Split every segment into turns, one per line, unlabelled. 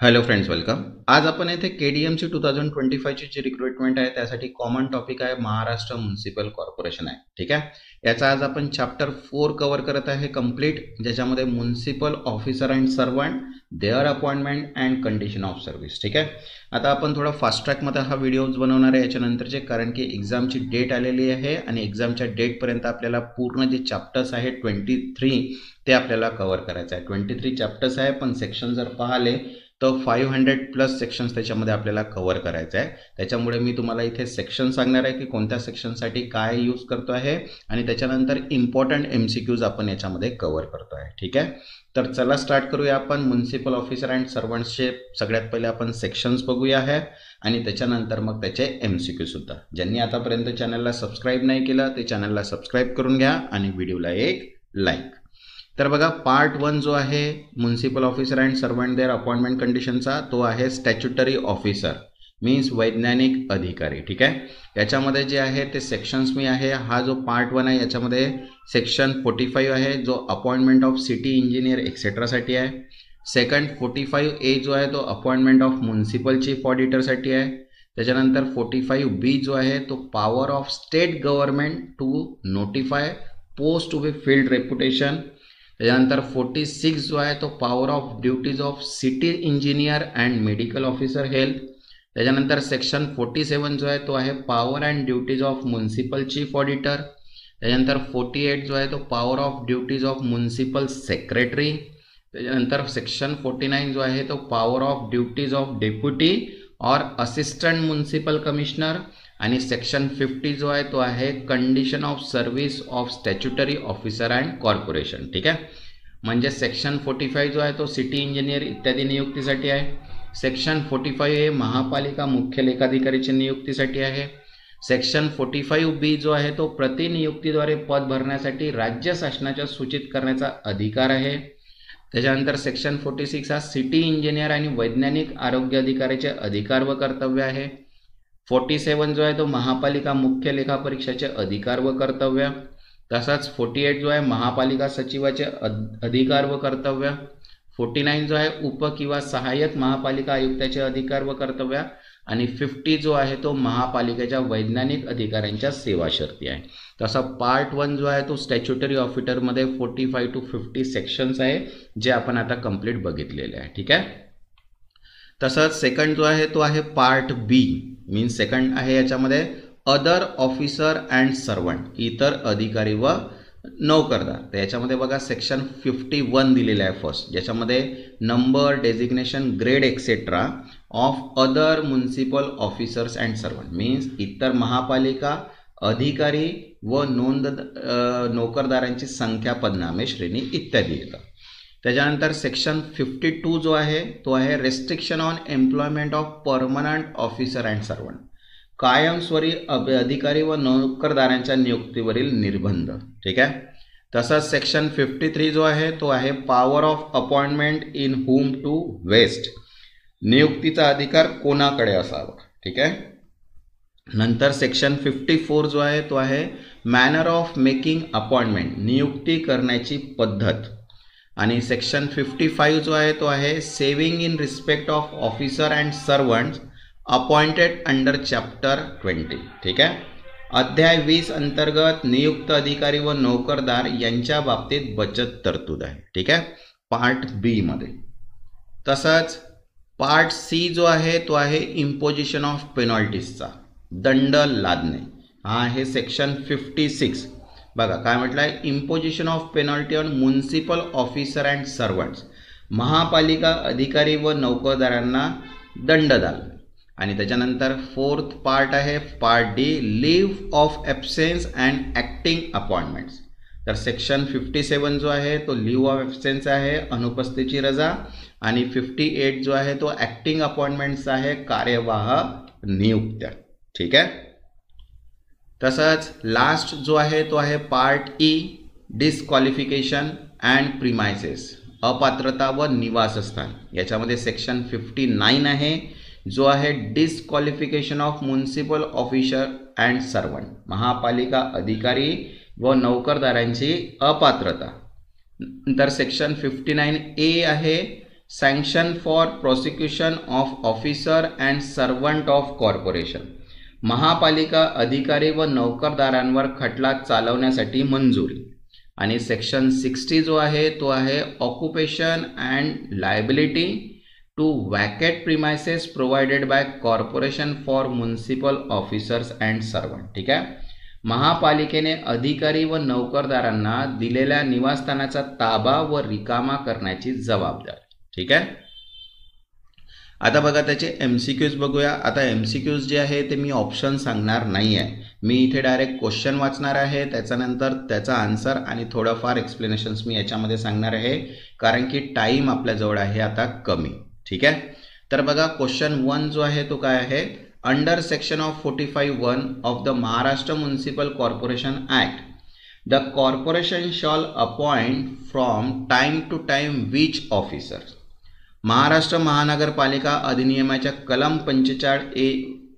Hello friends, welcome. आज आपण येथे KDMC 2025 ची जी रिक्रुटमेंट आहे त्यासाठी कॉमन टॉपिक आहे महाराष्ट्र म्युनिसिपल कॉर्पोरेशन आहे. ठीक आहे. याचा आज आपण चॅप्टर 4 कव्हर करत आहे कंप्लीट, ज्याच्यामध्ये municipal officer and servant, their appointment and condition of service. ठीक आहे. आता आपण थोडा फास्ट ट्रॅकमध्ये हा व्हिडिओज बनवणार आहे याच्यानंतरचे, कारण की एक्झामची डेट आलेली आहे आणि एक्झामच्या डेटपर्यंत आपल्याला पूर्ण जे चॅप्टर्स आहे 23 ते आपल्याला कव्हर करायचं आहे. 23 चॅप्टर्स आहे, पण सेक्शन जर पाहिले तर 500+ सेक्शन्स त्याच्यामध्ये आपल्याला कव्हर करायचं आहे. त्याच्यामुळे मी तुम्हाला इथे सेक्शन सांगणार आहे की कोणत्या सेक्शनसाठी काय यूज करतो आहे आणि त्याच्यानंतर इम्पॉर्टंट MCQs आपण याच्यामध्ये कव्हर करतो आहे. ठीक आहे. तर चला स्टार्ट करूया आपण म्युनिसिपल ऑफिसर अँड सर्वंट्सचे. सगळ्यात पहिले आपण सेक्शन्स बघूया आहे आणि त्याच्यानंतर मग त्याचे MCQ सुद्धा. ज्यांनी आतापर्यंत चॅनलला सबस्क्राईब नाही केलं ते चॅनलला सबस्क्राईब करून घ्या आणि व्हिडिओला एक लाईक. तर बघा, पार्ट 1 जो आहे municipal officer and servant their appointment कंडिशनचा, तो आहे स्टॅच्युटरी ऑफिसर मीन्स वैज्ञानिक अधिकारी. ठीक आहे. याच्यामध्ये जे आहे ते सेक्शन्स मी आहे, हा जो पार्ट 1 आहे याच्यामध्ये सेक्शन 45 आहे जो अपॉइंटमेंट ऑफ सिटी इंजिनियर एक्सेट्रासाठी आहे. सेकंड 45A जो आहे तो अपॉइंटमेंट ऑफ म्युनिसिपल चीफ ऑडिटरसाठी आहे. त्याच्यानंतर 45B जो आहे तो power of state government to notify post to be filled deputation. त्याच्यानंतर 46 जो आहे तो power of duties of city engineer and medical officer health. त्याच्यानंतर सेक्शन 47 जो आहे तो आहे power and duties of municipal chief auditor. त्याच्यानंतर 48 जो आहे तो power of duties of municipal secretary. त्याच्यानंतर सेक्शन 49 जो आहे तो power of duties of deputy और असिस्टंट म्युनिसिपल कमिशनर. आणि सेक्शन 50 जो आहे तो आहे condition of service of statutory officer and corporation. ठीक आहे. म्हणजे सेक्शन 45 जो आहे तो सिटी इंजिनियर इत्यादी नियुक्तीसाठी आहे. सेक्शन 45A महापालिका मुख्य लेखाधिकारीच्या नियुक्तीसाठी आहे. सेक्शन 45B जो आहे तो प्रतिनियुक्तीद्वारे पद भरण्यासाठी राज्य शासनाच्या सूचित करण्याचा अधिकार आहे. त्याच्यानंतर सेक्शन 46 हा सिटी इंजिनियर आणि वैज्ञानिक आरोग्य अधिकाऱ्याचे अधिकार व कर्तव्य आहे. 47 जो आहे तो महापालिका मुख्य लेखापरीक्षाचे अधिकार व कर्तव्य. तसाच 48 जो आहे महापालिका सचिवाचे अधिकार व कर्तव्य. 49 जो आहे उप किंवा सहाय्यक महापालिका आयुक्ताचे अधिकार व कर्तव्य. आणि 50 जो आहे तो महापालिकेच्या वैज्ञानिक अधिकाऱ्यांच्या सेवा शर्ती आहे. तसा पार्ट 1 जो आहे तो स्टॅच्युटरी ऑफिसरमध्ये 45 to 50 सेक्शन्स आहे जे आपण आता कंप्लीट बघितलेले आहे. ठीक आहे. तसंच सेकंड जो आहे तो आहे पार्ट B मीन्स सेकंड आहे याच्यामध्ये अदर ऑफिसर अँड सर्वंट, इतर अधिकारी व नोकरदार. तर याच्यामध्ये बघा सेक्शन 51 दिलेलं आहे फर्स्ट, ज्याच्यामध्ये number, designation, grade etcetera of other municipal officers and servant means इतर महापालिका अधिकारी व नोकरदारांची संख्या, पदनामे, श्रेणी इत्यादी येतात. त्याच्यानंतर सेक्शन 52 जो आहे तो आहे restriction on employment of permanent officer and servant, कायमस्वरूपी अधिकारी व नोकरदारांच्या नियुक्तीवरील निर्बंध. ठीक आहे. तसंच सेक्शन 53 जो आहे तो आहे power of appointment in whom to vest, नियुक्तीचा अधिकार कोणाकडे असावा. ठीक आहे. नंतर सेक्शन 54 जो आहे तो आहे मॅनर ऑफ मेकिंग अपॉइंटमेंट, नियुक्ती करण्याची पद्धत. आणि सेक्शन 55 जो आहे तो आहे saving in respect of officer and servants appointed under chapter 20. ठीक आहे. अध्याय 20 अंतर्गत नियुक्त अधिकारी व नोकरदार यांच्या बाबतीत बचत तरतूद आहे. ठीक आहे, पार्ट B मध्ये. तसंच पार्ट C जो आहे तो आहे इम्पोजिशन ऑफ पेनॉल्टीजचा, दंड लादणे. हा आहे सेक्शन 56. बघा काय म्हटलं आहे, imposition of penalty on municipal officer and servants, महापालिका अधिकारी व नोकरदारांना दंडदाल. आणि त्याच्यानंतर फोर्थ पार्ट आहे part D, leave of absence and acting appointments. तर सेक्शन 57 जो आहे तो लीव्ह ऑफ ॲब्सेन्स आहे, अनुपस्थितीची रजा. आणि 58 जो आहे तो ॲक्टिंग अपॉइंटमेंट्स आहे, कार्यवाह नियुक्त्या. ठीक आहे. तसंच लास्ट जो आहे तो आहे part E, disqualification and premises, अपात्रता व निवासस्थान. याच्यामध्ये सेक्शन 59 आहे जो आहे disqualification of municipal officer and servant, महापालिका अधिकारी व नोकरदारांची अपात्रता. नंतर सेक्शन 59A आहे sanction for prosecution of officer and servant of corporation, महापालिका अधिकारी व नोकरदारांवर खटला चालवण्यासाठी मंजुरी. आणि सेक्शन 60 जो आहे तो आहे occupation and liability to vacate premises provided by corporation for municipal officers and servant. ठीक आहे, महापालिकेने अधिकारी व नोकरदारांना दिलेल्या निवासस्थानाचा ताबा व रिकामा करण्याची जबाबदारी. ठीक आहे, आता बघा त्याचे MCQs बघूया. आता MCQs जे आहे ते मी ऑप्शन सांगणार नाही आहे, मी इथे डायरेक्ट क्वेश्चन वाचणार आहे, त्याच्यानंतर त्याचा आन्सर आणि थोडंफार एक्सप्लेनेशन्स मी याच्यामध्ये सांगणार आहे, कारण की टाईम आपल्याजवळ आहे आता कमी. ठीक आहे, तर बघा क्वेश्चन 1 जो आहे तो काय आहे, under section of 45(1) of the Maharashtra municipal corporation act the corporation shall appoint from time to time which officers. Maharashtra महानगरपालिका अधिनियमाच्या कलम 45A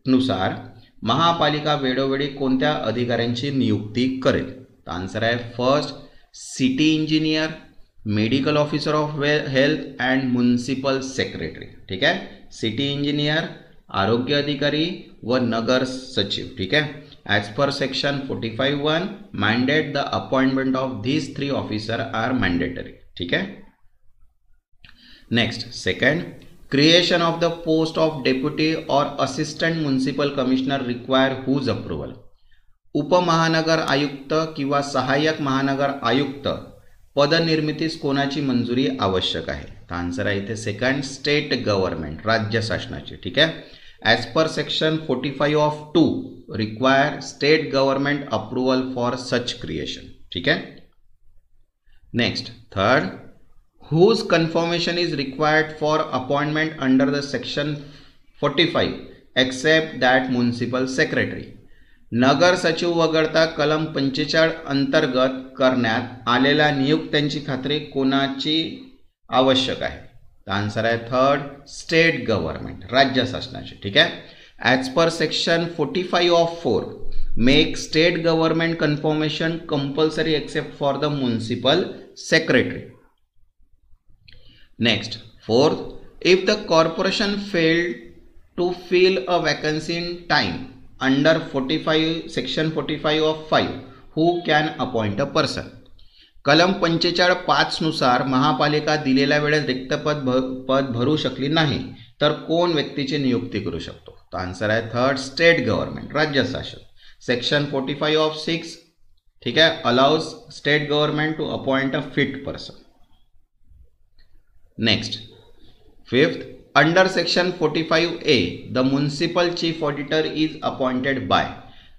नुसार महापालिका वेळोवेळी कोणत्या अधिकाऱ्यांची नियुक्ती करेल. तर आन्सर आहे first city engineer, medical officer of health and municipal secretary. ठीक आहे, सिटी इंजिनियर, आरोग्य अधिकारी व नगर सचिव. ठीक आहे, as per section 45(1) mandate the appointment of this 3 officer are mandatory. ठीक आहे, next second, creation of the post of deputy और assistant municipal commissioner require whose approval. उपमहानगर आयुक्त किंवा सहाय्यक महानगर आयुक्त पदनिर्मितीस कोणाची मंजुरी आवश्यक आहे. तर आन्सर आहे इथे सेकंड स्टेट गव्हर्नमेंट, राज्य शासनाची. ठीक आहे, as per section 45(2) require state government approval for such creation. ठीक आहे, next third, whose confirmation is required for appointment under the section 45 except that municipal secretary. नगर सचिव वगळता कलम 45 अंतर्गत करण्यात आलेल्या नियुक्त्यांची खात्री कोणाची आवश्यक आहे. आन्सर आहे थर्ड स्टेट गव्हर्नमेंट, राज्य शासनाची. ठीक आहे, as per section 45(4) make state government confirmation compulsory except for the municipal secretary. Next, fourth, if the corporation failed to fill a vacancy in time under section 45 of 5, who can appoint a person. कलम 45(5) नुसार महापालिका दिलेल्या वेळेत रिक्त पद भरू शकली नाही तर कोण व्यक्तीची नियुक्ती करू शकतो. तर आन्सर आहे थर्ड स्टेट गव्हर्नमेंट, राज्य शासन. सेक्शन 45 of 6, ठीक आहे, allows state government to appoint a fit person. Next, fifth, under section 45A the municipal chief auditor is appointed by.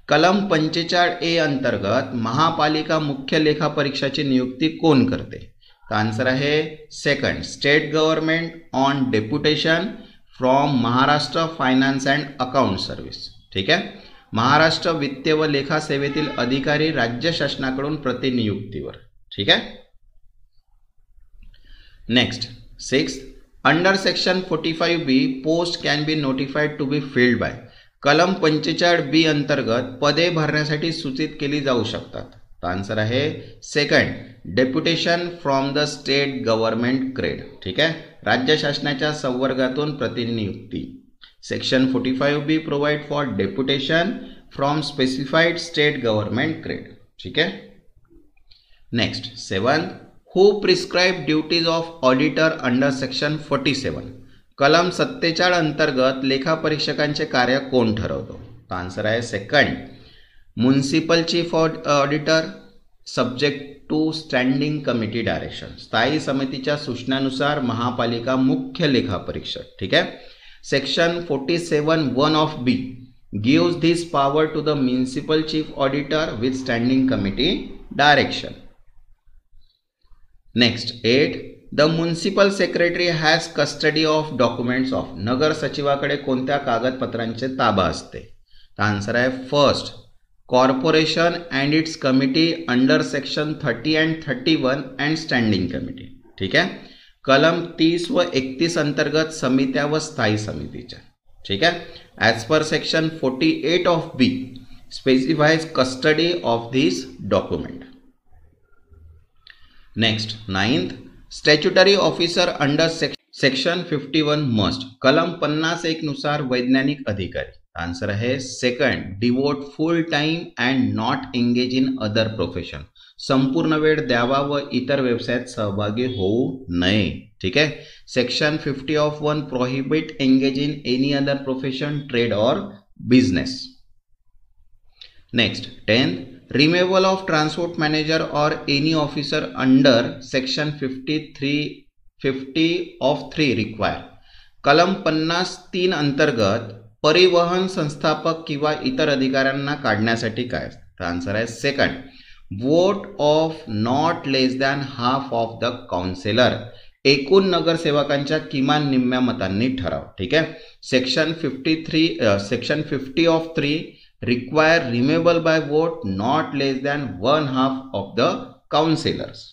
कलम 45A अंतर्गत महापालिका मुख्य लेखा परीक्षाची नियुक्ती कोण करते. तर आन्सर आहे second state government on deputation from Maharashtra finance and account service. ठीक आहे, महाराष्ट्र वित्त व लेखा सेवेतील अधिकारी राज्य शासनाकडून प्रतिनियुक्तीवर. ठीक आहे, next sixth, under section 45B post can be notified to be filled by. कलम 45B अंतर्गत पदे भरण्यासाठी सूचित केली जाऊ शकतात. तर आन्सर आहे second deputation from the state government grade. ठीक आहे, राज्य शासनाच्या संवर्गातून प्रतिनियुक्ती. Section 45B provide for deputation from specified state government grade. ठीक आहे, next seven, who prescribe duties of auditor under section 47. कलम 47 अंतर्गत लेखापरीक्षकांचे कार्य कोण ठरवतो. तर आन्सर आहे second municipal chief auditor subject to standing committee direction. स्थायी समितीच्या सूचनानुसार महापालिका मुख्य लेखापरीक्षक. ठीक आहे, section 47(1) of B gives this power to the municipal chief auditor with standing committee direction. Next 8, the municipal secretary has custody of documents of. नगर सचिवाकडे कोणत्या कागदपत्रांचे ताबा असते. तर आन्सर आहे first corporation and it's committee under section 30 and 31 and standing committee. ठीक आहे, कलम 30 व 31 अंतर्गत समित्या व स्थायी समितीच्या. ठीक आहे, as per section 48 of B specifies custody of this document. Next ninth, statutory officer under section 51 must, कलम 51 नुसार वैज्ञानिक अधिकारी. आन्सर आहे second, devote full time and not engage in other profession, संपूर्ण वेळ द्यावा व इतर व्यवसायात सहभागी होऊ नये. ठीक आहे. Section 50 prohibit engage in any other profession, trade और business. Next 10, removal of transport manager और any officer under section 50 require. कलम 53 अंतर्गत परिवहन संस्थापक किंवा इतर अधिकाऱ्यांना काढण्यासाठी काय? तर आन्सर आहे second, vote of not less than half of the councillor, एकूण नगरसेवकांच्या किमान निम्म्या मतांनी ठराव. ठीक आहे. Section 50 require removal by vote not less than 1/2 of the councillors.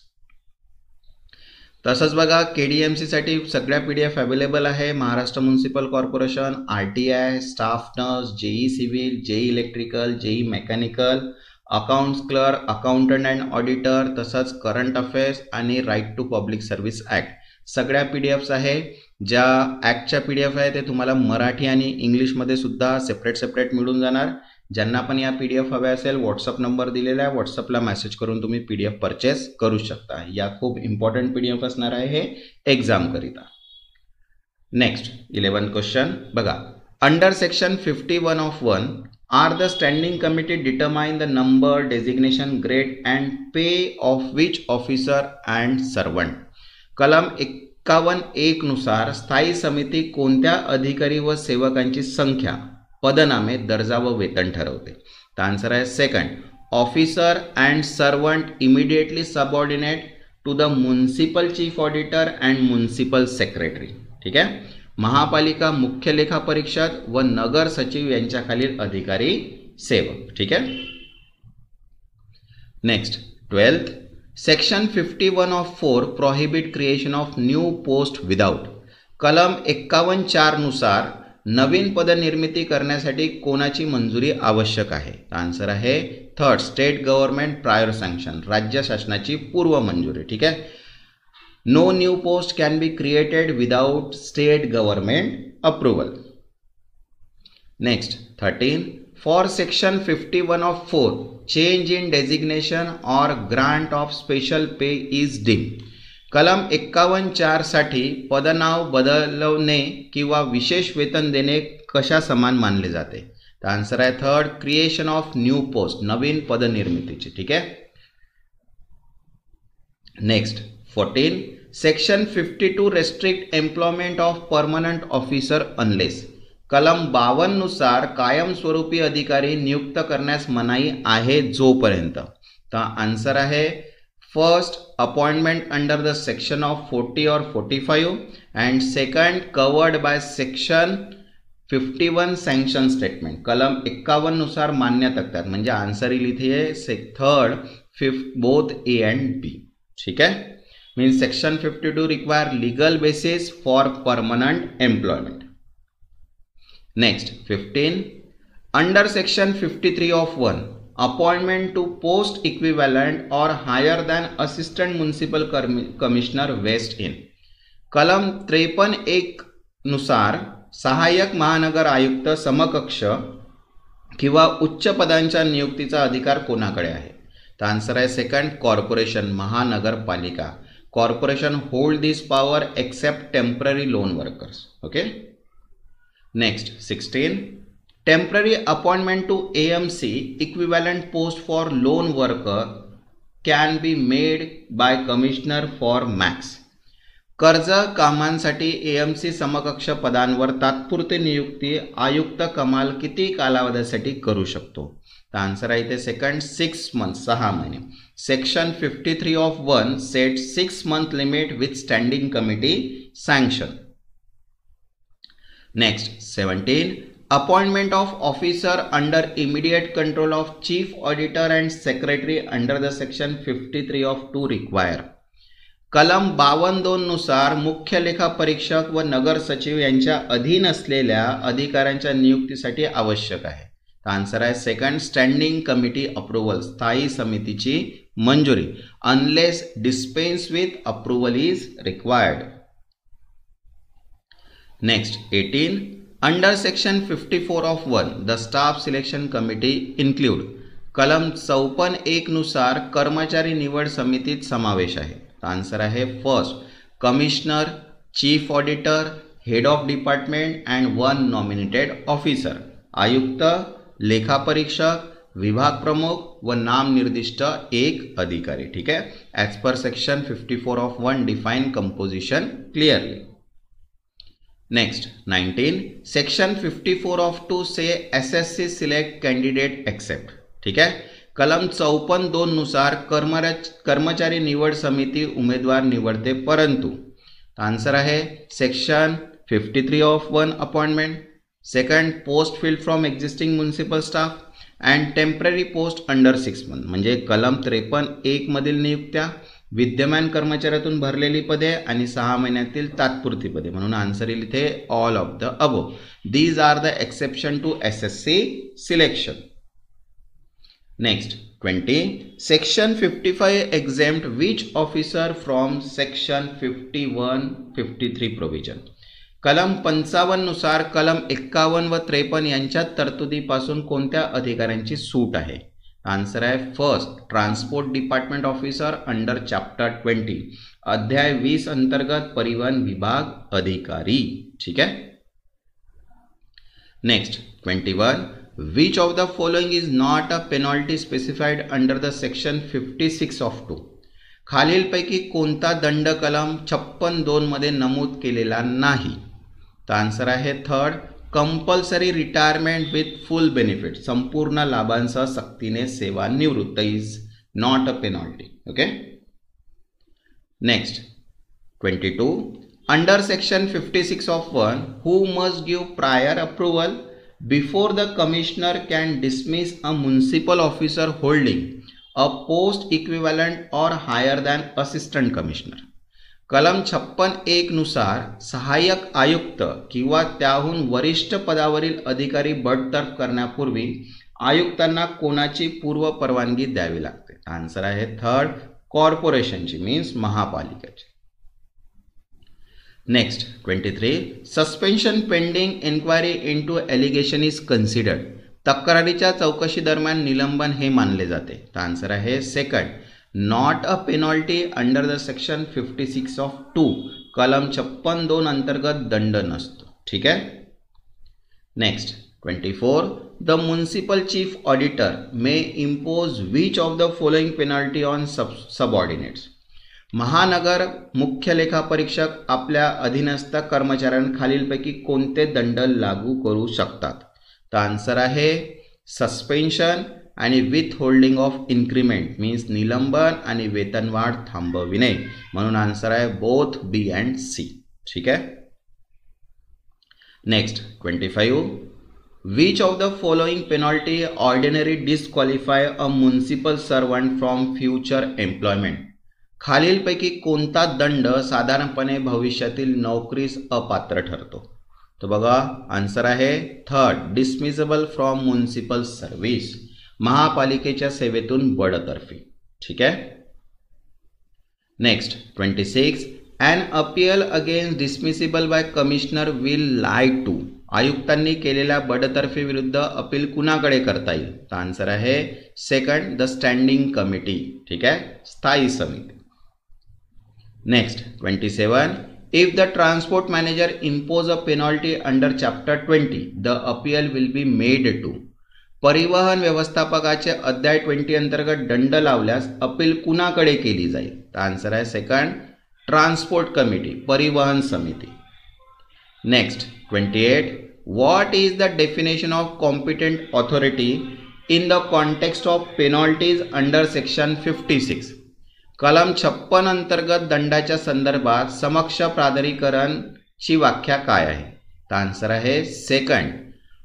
तसंच बघा KDMC साठी सगळ्या PDF अवेलेबल आहे. Maharashtra municipal corporation, RTI, staff nurse, JEE civil, JEE electrical, JEE mechanical, accounts clerk, accountant and auditor, तसंच करंट अफेअर्स आणि right to public service act, सगळ्या PDFs आहे. ज्या ॲक्टच्या PDF आहे ते तुम्हाला मराठी आणि इंग्लिशमध्ये सुद्धा सेपरेट मिळून जाणार. ज्यांना पण या PDF हव्या असेल, व्हॉट्सअप नंबर दिलेला आहे, व्हॉट्सअपला मेसेज करून तुम्ही PDF परचेस करू शकता. या खूप इम्पॉर्टंट PDF असणार आहे हे एक्झाम करिता. नेक्स्ट 11 क्वेश्चन बघा. Under section 51 are the standing committee determine the number, designation, grade and pay of which officer and servant. कलम 51 नुसार स्थायी समिती कोणत्या अधिकारी व सेवकांची संख्या, पदनामे, दर्जा व वेतन ठरवते? तर आन्सर आहे second, officer and servant immediately subordinate to the municipal chief auditor and municipal secretary. ठीक आहे. महापालिका मुख्य लेखा परीक्षक व नगर सचिव यांच्याखालील अधिकारी सेवक. ठीक आहे. Next 12th, section 51 prohibit creation of new post without. कलम 51(4) नुसार नवीन पदनिर्मिती करण्यासाठी कोणाची मंजुरी आवश्यक आहे? आन्सर आहे third, state government prior sanction, राज्य शासनाची पूर्व मंजुरी. ठीक आहे. No new post can be created without state government approval. Next 13, for section 51 change in designation और grant of special pay is deemed. कलम 51(4) साठी पदनाव बदलवणे किंवा विशेष वेतन देणे कशा समान मानले जाते? तर आन्सर आहे third, creation of new post, नवीन पदनिर्मितीची. ठीक आहे. Next 14, section 52 restrict employment of permanent officer unless. कलम 52 नुसार कायमस्वरूपी अधिकारी नियुक्त करण्यास मनाई आहे जोपर्यंत. तर आन्सर आहे first, appointment under the section of 40 और 45 and second, covered by section 51 sanction statement. कलम 51 नुसार मान्य तक्त्यात, म्हणजे आन्सर येईल इथे third, fifth, both A and B. ठीक आहे. Means section 52 require legal basis for permanent employment. Next 15, under section 53(1) appointment to post equivalent और higher than assistant municipal commissioner vest in. कलम 53(1) नुसार सहाय्यक महानगर आयुक्त समकक्ष किंवा उच्च पदांच्या नियुक्तीचा अधिकार कोणाकडे आहे? तर आन्सर आहे सेकंड, कॉर्पोरेशन, महानगरपालिका. Corporation hold this power except temporary loan workers. Okay. Next 16, temporary appointment to AMC equivalent post for loan worker can be made by commissioner for max. कर्ज कामांसाठी AMC समकक्ष पदांवर तात्पुरती नियुक्ती आयुक्त कमाल किती कालावधीसाठी करू शकतो? तर आन्सर आहे इथे सेकंड, 6 months, 6 महिने. Section 53(1) set 6 month limit with standing committee sanction. Next 17, appointment of officer under immediate control of chief auditor and secretary under the section 53(2) require. कलम 52(2) नुसार मुख्य लेखा परीक्षक व नगर सचिव यांच्या अधीन असलेल्या अधिकाऱ्यांच्या नियुक्तीसाठी आवश्यक आहे. तर आन्सर आहे सेकंड, स्टँडिंग कमिटी अप्रुव्हल, स्थायी समितीची मंजुरी, unless dispense with approval is required. Next 18 under section 54 of 1 the staff selection committee include कलम 54(1) नुसार कर्मचारी निवड समितीत समावेश आहे. आन्सर आहे first commissioner, chief auditor, head of department and 1 nominated officer. आयुक्त, लेखापरीक्षक, विभाग प्रमुख व नाम निर्दिष्ट एक अधिकारी. ठीक आहे. As per section 54 of 1 define composition clearly. Next 19 section 54 of 2 से SSC सिलेक्ट कैंडिडेट एक्सेप्ट. ठीक आहे. कलम 54(2) नुसार कर्मचारी निवड समिती उमेदवार निवडते, परंतु आन्सर आहे section 53 of 1 appointment, second post field from existing municipal staff and temporary post under 6 month. म्हणजे कलम 53(1) मधील नियुक्त्या, विद्यमान कर्मचाऱ्यातून भरलेली पदे आणि 6 महिन्यातील तात्पुरती पदे. म्हणून आन्सर येईल इथे all of the above. These are the exception to SSC selection. Next 20 section 55 exempt which officer from section 51-53 provision. कलम 55 नुसार कलम 51 व 53 यांच्या तरतुदीपासून कोणत्या अधिकाऱ्यांची सूट आहे? आन्सर आहे first transport department officer under chapter 20 अध्याय 20 अंतर्गत परिवहन विभाग अधिकारी. ठीक आहे. Next 21 which of the following is not a penalty specified under the section 56 of 2. खालीलपैकी कोणता दंड कलम 56(2) मध्ये नमूद केलेला नाही? तर आन्सर आहे third compulsory retirement with full benefit. संपूर्ण लाभांसह सक्तीने सेवानिवृत्त is not a penalty. Okay. Next 22 under section 56 of 1 who must give prior approval before the commissioner can dismiss a municipal officer holding a post equivalent और higher than assistant commissioner. कलम 56(1) नुसार सहाय्यक आयुक्त किंवा त्याहून वरिष्ठ पदावरील अधिकारी बडतर्फ करण्यापूर्वी आयुक्तांना कोणाची पूर्व परवानगी द्यावी लागते? आन्सर आहे थर्ड कॉर्पोरेशनची, मीन्स महापालिकेची. Next 23 suspension pending inquiry into allegation is considered. तक्रारीच्या चौकशी दरम्यान निलंबन हे मानले जाते. तर आन्सर आहे second not a penalty under the section 56 of 2. कलम 56(2) अंतर्गत दंड नसतो. ठीक आहे. Next 24 the municipal chief auditor may impose which of the following penalty on subordinates. महानगर मुख्य लेखापरीक्षक आपल्या अधीनस्थ कर्मचाऱ्यांखालीलपैकी कोणते दंड लागू करू शकतात? तर आन्सर आहे सस्पेन्शन आणि with holding of increment, means निलंबन आणि वेतनवाढ थांबविणे. म्हणून आन्सर आहे बोथ B and C. ठीक आहे. Next 25 which of the following penalty ordinary disqualify a municipal servant from future employment. खालीलपैकी कोणता दंड साधारणपणे भविष्यातील नोकरीस अपात्र ठरतो? तर बघा आन्सर आहे third dismissible from municipal service. महापालिकेच्या सेवेतून बडतर्फी. ठीक आहे. Next 26 an appeal against dismissible by commissioner will lie to. आयुक्तांनी केलेल्या बडतर्फी विरुद्ध अपील कुणाकडे करता येईल? तर आन्सर आहे सेकंड द स्टँडिंग कमिटी. ठीक आहे, स्थायी समिती. Next 27 if the transport manager impose a penalty under chapter 20 the appeal will be made to. परिवहन व्यवस्थापकाचे अध्याय 20 अंतर्गत दंड लावल्यास अपील कुणाकडे केली जाईल? तर आन्सर आहे सेकंड ट्रान्सपोर्ट कमिटी, परिवहन समिती. Next 28 what is the definition of competent authority in the context of penalties under section 56. कलम 56 अंतर्गत दंडाच्या संदर्भात समक्ष प्राधिकरणची व्याख्या काय आहे? तर आन्सर आहे second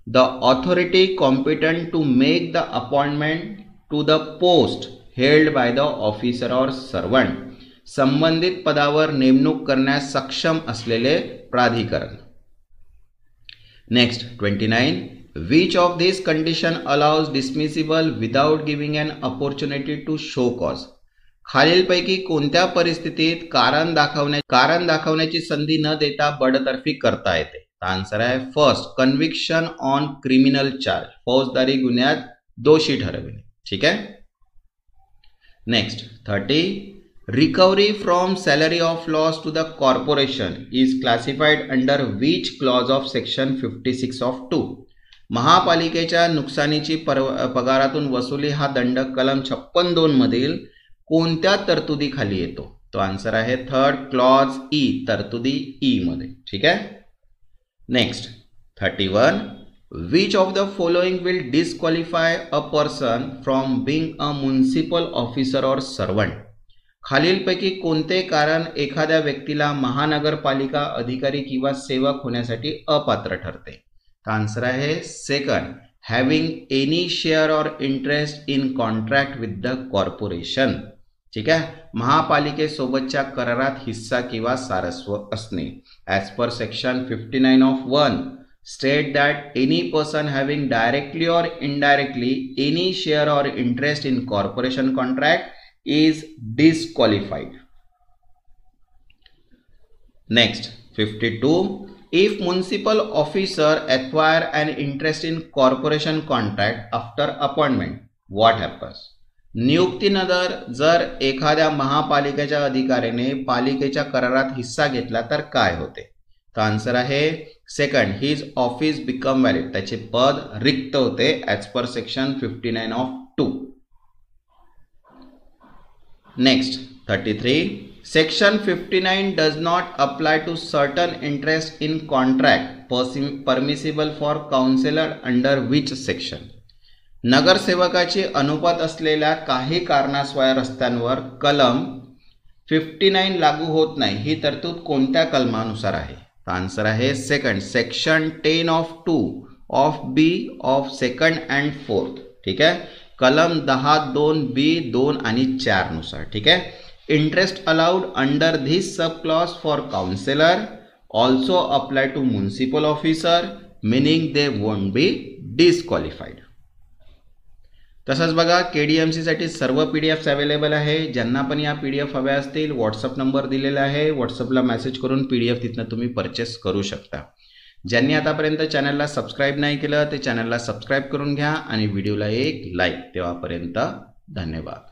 the authority competent to make the appointment to the post held by the officer और सर्वंट. संबंधित पदावर नेमणूक करण्यास सक्षम असलेले प्राधिकरण. Next 29 which of this condition allows dismissible without giving an opportunity to show cause. खालीलपैकी कोणत्या परिस्थितीत कारण दाखवण्याची संधी न देता बडतर्फी करता येते? आन्सर आहे first, conviction on criminal charge, फौजदारी गुन्ह्यात दोषी ठरविणे. ठीक आहे. Next 30, recovery from salary of loss to the corporation is classified under which clause of section 56 of 2. महापालिकेच्या नुकसानीची पगारातून वसुली हा दंड कलम 56(2) मधील कोणत्या तरतुदीखाली येतो? तो आन्सर आहे थर्ड, क्लॉज ई, तरतुदी ई मध्ये. ठीक आहे. Next 31, which of the following will disqualify a person from being a municipal officer और सर्वंट. खालीलपैकी कोणते कारण एखाद्या व्यक्तीला महानगरपालिका अधिकारी किंवा सेवक होण्यासाठी अपात्र ठरते? आन्सर आहे सेकंड, हॅव्हिंग एनी शेअर और interest in contract with the corporation. ठीक आहे. महापालिकेसोबतच्या करारात हिस्सा किंवा सारस्व असणे. As per section 59 of 1 state that any person having directly और इनडायरेक्टली एनी शेअर और interest in corporation contract is disqualified. Next 52, if municipal officer acquire an interest in corporation contract after appointment, what happens? नियुक्तीनंतर जर एखाद्या महापालिकेच्या अधिकाऱ्याने पालिकेच्या करारात हिस्सा घेतला तर काय होते? तर आन्सर आहे second, his office become valid, त्याचे पद रिक्त होते as per section 59 of 2. Next 33, Section 59 does not apply to certain interest in contract permissible for councillor under which section? नगरसेवकाची अनुपत असलेल्या काही कारणाशिवाय रस्त्यांवर कलम 59 लागू होत नाही, ही तरतूद कोणत्या कलमानुसार आहे? आन्सर आहे second, section 10 of 2 of B of second and fourth. ठीक आहे. कलम 10(2)(b) 2 आणि 4 नुसार. ठीक आहे. Interest allowed under this subclause for councillor also apply to municipal officer, meaning they won't be disqualified. तसंच बघा KDMC साठी सर्व PDFs अवेलेबल आहे. ज्यांना पण या PDF हव्या असतील व्हॉट्सअप नंबर दिलेला आहे, व्हॉट्सअपला मेसेज करून PDF तिथनं तुम्ही परचेस करू शकता. ज्यांनी आतापर्यंत चॅनलला सबस्क्राईब नाही केलं ते चॅनलला सबस्क्राईब करून घ्या आणि व्हिडिओला एक लाईक. तेव्हापर्यंत धन्यवाद.